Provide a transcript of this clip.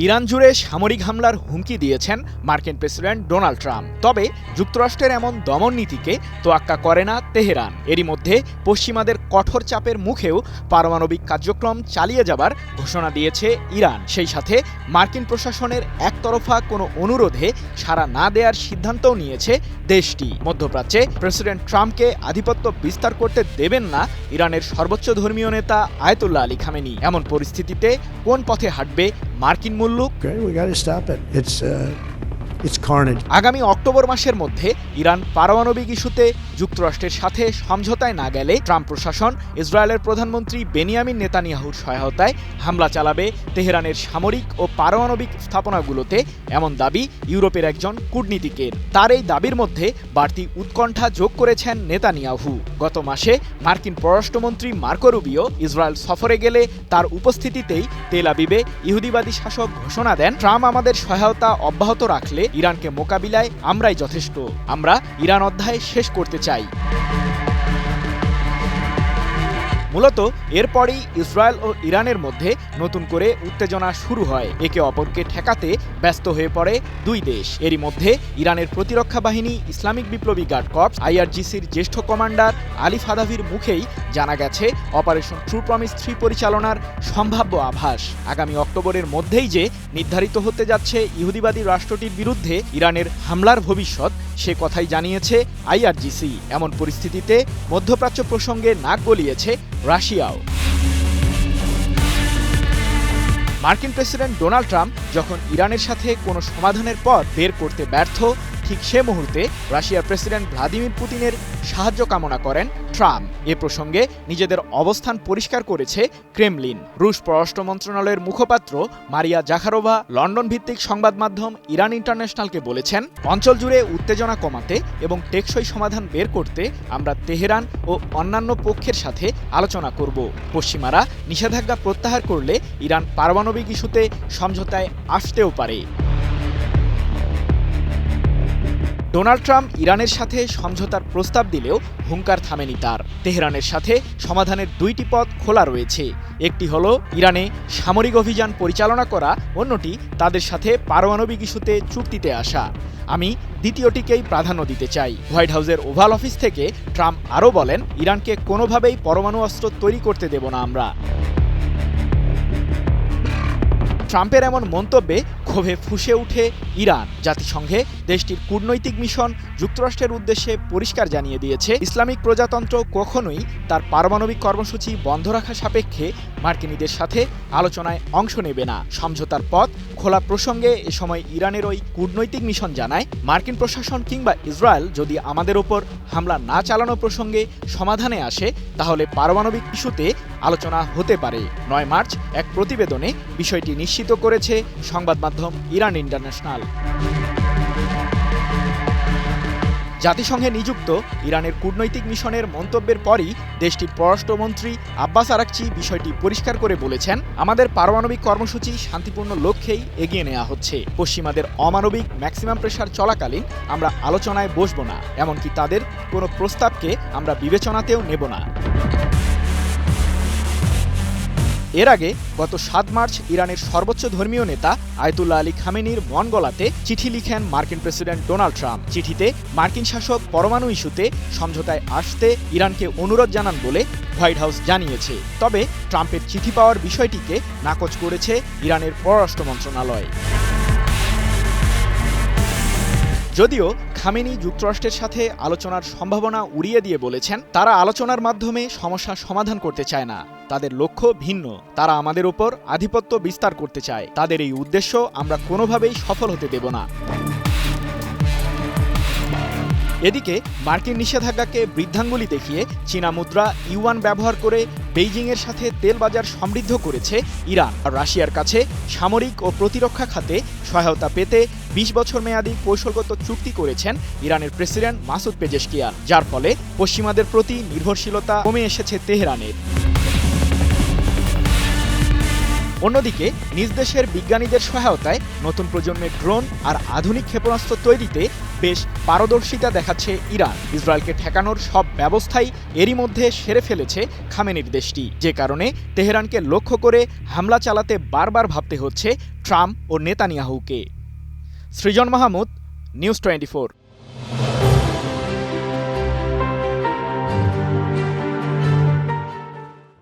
Iran জুড়ে সামরিক হামলার হুমকি দিয়েছেন মার্কিন প্রেসিডেন্ট ডোনাল্ড ট্রাম্প। তবে যুক্তরাষ্ট্রের এমন দমন নীতিকে তোয়াক্কা করে না তেহরান। এরই মধ্যে পশ্চিমাদের কঠোর চাপের মুখেও পারমাণবিক কার্যক্রম চালিয়ে যাবার ঘোষণা দিয়েছে ইরান। সেই সাথে মার্কিন প্রশাসনের একতরফা কোনো অনুরোধে সাড়া না দেওয়ার সিদ্ধান্তও নিয়েছে দেশটি। মধ্যপ্রাচ্যে প্রেসিডেন্ট ট্রাম্পকে আধিপত্য বিস্তার করতে দেবেন না ইরানের সর্বোচ্চ ধর্মীয় নেতা আয়াতুল্লাহ আলী খামেনি। এমন পরিস্থিতিতে কোন পথে হাঁটবে মার্কিন মুল্লুক? আগামী অক্টোবর মাসের মধ্যে ইরান পারমাণবিক ইস্যুতে যুক্তরাষ্ট্রের সাথে সমঝোতায় না গেলে ট্রাম্প প্রশাসন ইসরায়েলের প্রধানমন্ত্রী বেনিয়ামিন নেতানিয়াহুর সহায়তায় হামলা চালাবে তেহরানের সামরিক ও পারমাণবিক স্থাপনাগুলোতে, এমন দাবি ইউরোপের একজন কূটনীতিকের। তার এই দাবির মধ্যে বাড়তি উৎকণ্ঠা যোগ করেছেন নেতানিয়াহু। গত মাসে মার্কিন পররাষ্ট্রমন্ত্রী মার্কো রুবিও ইসরায়েল সফরে গেলে তার উপস্থিতিতেই তেল আবিবে ইহুদিবাদী শাসক ঘোষণা দেন, ট্রাম্প আমাদের সহায়তা অব্যাহত রাখলে ইরানকে মোকাবিলায় আমরাই যথেষ্ট। আমরা ইরান অধ্যায় শেষ করতে চাই। মূলত এরপরই ইসরায়েল ও ইরানের মধ্যে নতুন করে উত্তেজনা শুরু হয়। একে অপরকে ঠেকাতে ব্যস্ত হয়ে পড়ে দুই দেশ। এরই মধ্যে ইরানের প্রতিরক্ষা বাহিনী ইসলামিক বিপ্লবী গার্ড কর্পস IRGCর জ্যেষ্ঠ কমান্ডার আলী ফাদাভির মুখেই জানা গেছে অপারেশন ট্রু প্রমিস 3 পরিচালনার সম্ভাব্য আভাস। আগামী অক্টোবরের মধ্যেই যে নির্ধারিত হতে যাচ্ছে ইহুদিবাদী রাষ্ট্রটির বিরুদ্ধে ইরানের হামলার ভবিষ্যৎ, সে কথাই জানিয়েছে IRGC। এমন পরিস্থিতিতে মধ্যপ্রাচ্য প্রসঙ্গে নাক গলিয়েছে রাশিয়াও। মার্কিন প্রেসিডেন্ট ডোনাল্ড ট্রাম্প যখন ইরানের সাথে কোনো সমাধানের পথ বের করতে ব্যর্থ, ঠিক সে মুহূর্তে রাশিয়ার প্রেসিডেন্ট ভ্লাদিমির পুতিনের সাহায্য কামনা করেন ট্রাম্প। এ প্রসঙ্গে নিজেদের অবস্থান পরিষ্কার করেছে ক্রেমলিন। রুশ পররাষ্ট্র মন্ত্রণালয়ের মুখপাত্র মারিয়া জাখারোভা লন্ডন ভিত্তিক সংবাদ মাধ্যম ইরান ইন্টারন্যাশনালকে বলেছেন, অঞ্চল জুড়ে উত্তেজনা কমাতে এবং টেকসই সমাধান বের করতে আমরা তেহরান ও অন্যান্য পক্ষের সাথে আলোচনা করব। পশ্চিমারা নিষেধাজ্ঞা প্রত্যাহার করলে ইরান পারমাণবিক ইস্যুতে সমঝোতায় আসতেও পারে। ডোনাল্ড ট্রাম্প ইরানের সাথে সমঝোতার প্রস্তাব দিলেও হুঙ্কার থামেনি তার। তেহরানের সাথে সমাধানের দুইটি পথ খোলা রয়েছে। একটি হলো ইরানে সামরিক অভিযান পরিচালনা করা, অন্যটি তাদের সাথে পারমাণবিক ইস্যুতে চুক্তিতে আসা। আমি দ্বিতীয়টিকেই প্রাধান্য দিতে চাই। হোয়াইট হাউসের ওভাল অফিস থেকে ট্রাম্প আরও বলেন, ইরানকে কোনোভাবেই পরমাণু অস্ত্র তৈরি করতে দেব না আমরা। ট্রাম্পের এমন মন্তব্যে ক্ষোভে ফুঁসে উঠে ইরান। জাতিসংঘে দেশটির কূটনৈতিক মিশন যুক্তরাষ্ট্রের উদ্দেশ্যে পরিষ্কার জানিয়ে দিয়েছে, ইসলামিক প্রজাতন্ত্র কখনোই তার পারমাণবিক কর্মসূচি বন্ধ রাখা সাপেক্ষে মার্কিনীদের সাথে আলোচনায় অংশ নেবে না। সমঝোতার পথ খোলা প্রসঙ্গে এ সময় ইরানের ওই কূটনৈতিক মিশন জানায়, মার্কিন প্রশাসন কিংবা ইসরায়েল যদি আমাদের ওপর হামলা না চালানো প্রসঙ্গে সমাধানে আসে, তাহলে পারমাণবিক ইস্যুতে আলোচনা হতে পারে। 9 মার্চ এক প্রতিবেদনে বিষয়টি নিশ্চিত করেছে সংবাদ মাধ্যম ইরান ইন্টারন্যাশনাল। জাতিসংঘে নিযুক্ত ইরানের কূটনৈতিক মিশনের মন্তব্যের পরই দেশটির পররাষ্ট্রমন্ত্রী আব্বাস আরাকচি বিষয়টি পরিষ্কার করে বলেছেন, আমাদের পারমাণবিক কর্মসূচি শান্তিপূর্ণ লক্ষ্যেই এগিয়ে নেওয়া হচ্ছে। পশ্চিমাদের অমানবিক ম্যাক্সিমাম প্রেসার চলাকালীন আমরা আলোচনায় বসব না, এমনকি তাদের কোনো প্রস্তাবকে আমরা বিবেচনাতেও নেব না। এর আগে গত 7 মার্চ ইরানের সর্বোচ্চ ধর্মীয় নেতা আয়াতুল্লাহ আলী খামেনির মন গলাতে চিঠি লিখেন মার্কিন প্রেসিডেন্ট ডোনাল্ড ট্রাম্প। চিঠিতে মার্কিন শাসক পরমাণু ইস্যুতে সমঝোতায় আসতে ইরানকে অনুরোধ জানান বলে হোয়াইট হাউস জানিয়েছে। তবে ট্রাম্পের চিঠি পাওয়ার বিষয়টিকে নাকচ করেছে ইরানের পররাষ্ট্র মন্ত্রণালয়। যদিও খামেনি যুক্তরাষ্ট্রের সাথে আলোচনার সম্ভাবনা উড়িয়ে দিয়ে বলেছেন, তারা আলোচনার মাধ্যমে সমস্যার সমাধান করতে চায় না। তাদের লক্ষ্য ভিন্ন, তারা আমাদের উপর আধিপত্য বিস্তার করতে চায়। তাদের এই উদ্দেশ্য আমরা কোনোভাবেই সফল হতে দেব না। এদিকে মার্কিন নিষেধাজ্ঞাকে বৃদ্ধাঙ্গুলি দেখিয়ে চীনা মুদ্রা ইউয়ান ব্যবহার করে বেইজিংয়ের সাথে তেল বাজার সমৃদ্ধ করেছে ইরান। আর রাশিয়ার কাছে সামরিক ও প্রতিরক্ষা খাতে সহায়তা পেতে 20 বছর মেয়াদী কৌশলগত চুক্তি করেছেন ইরানের প্রেসিডেন্ট মাসুদ পেজেশকিয়ান, যার ফলে পশ্চিমাদের প্রতি নির্ভরশীলতা কমে এসেছে তেহরানের। অন্যদিকে নিজ দেশের বিজ্ঞানীদের সহায়তায় নতুন প্রজন্মের ড্রোন আর আধুনিক ক্ষেপণাস্ত্র তৈরিতে বেশ পারদর্শিতা দেখাচ্ছে ইরান। ইসরায়েলকে ঠেকানোর সব ব্যবস্থাই এরই মধ্যে সেরে ফেলেছে খামেনির দেশটি, যে কারণে তেহরানকে লক্ষ্য করে হামলা চালাতে বারবার ভাবতে হচ্ছে ট্রাম্প ও নেতানিয়াহুকে। সৃজন মাহমুদ, নিউজ 24।